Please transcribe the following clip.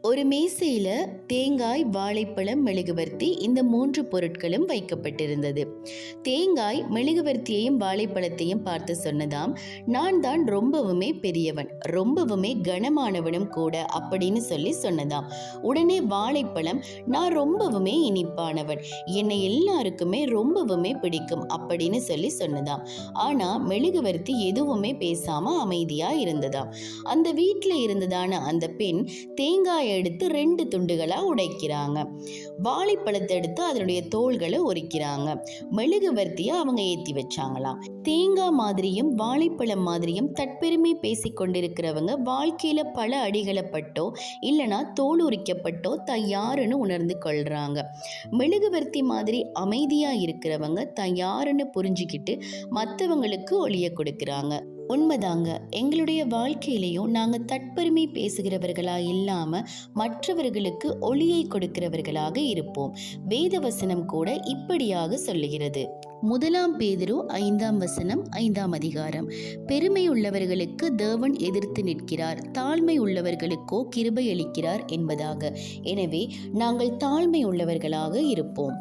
ஒரு மேசையில தேங்காய், வாழைப்பழம், மெழுகுவர்த்தி இந்த 3 பொருட்களும் வைக்கப்பட்டிருந்தது. தேங்காய் மெழுகுவர்த்தியையும் வாழைப்பழத்தையும் பார்த்து சொன்னதாம், நான் தான் ரொம்பவுமே பெரியவன், ரொம்பவுமே கனமானவனும் கூட அப்படின்னு சொல்லி சொன்னதாம். உடனே வாழைப்பழம், நான் ரொம்பவுமே இனிப்பானவன், என்னை எல்லாருக்குமே ரொம்பவுமே பிடிக்கும் அப்படின்னு சொல்லி சொன்னதாம். ஆனா மெழுகுவர்த்தி எதுவுமே பேசாம அமைதியா இருந்ததாம். அந்த வீட்டில் இருந்ததான அந்த பெண் தேங்காய் எடுத்து 2 துண்டுகளா உடைக்கிறாங்க. வாழைப்பழத்தை எடுத்து அதனுடைய தோள்களை உரிக்கிறாங்க. மெழுகுவர்த்தியை அவங்க ஏத்தி வச்சாங்களாம். தேங்காய் மாதிரியும் வாழைப்பழம் மாதிரியும் தற்பெருமை பேசி கொண்டிருக்கிறவங்க வாழ்க்கையில பல அடிகளை பட்டோ இல்லைனா தோல் உரிக்கப்பட்டோ தயாருன்னு உணர்ந்து கொள்றாங்க. மெழுகுவர்த்தி மாதிரி அமைதியா இருக்கிறவங்க தயாருன்னு புரிஞ்சுக்கிட்டு மற்றவங்களுக்கு ஒளிய கொடுக்குறாங்க. உண்மைதாங்க. எங்களுடைய வாழ்க்கையிலையும் நாங்கள் தற்பெருமை பேசுகிறவர்களா இல்லாமல் மற்றவர்களுக்கு ஒளியை கொடுக்கிறவர்களாக இருப்போம். வேதவசனம் கூட இப்படியாக சொல்லுகிறது. 1 பேதுரு 5 5 அதிகாரம். பெருமை உள்ளவர்களுக்கு தேவன் எதிர்த்து நிற்கிறார், தாழ்மை உள்ளவர்களுக்கோ கிருபை அளிக்கிறார் என்பதாக. எனவே நாங்கள் தாழ்மை உள்ளவர்களாக இருப்போம்.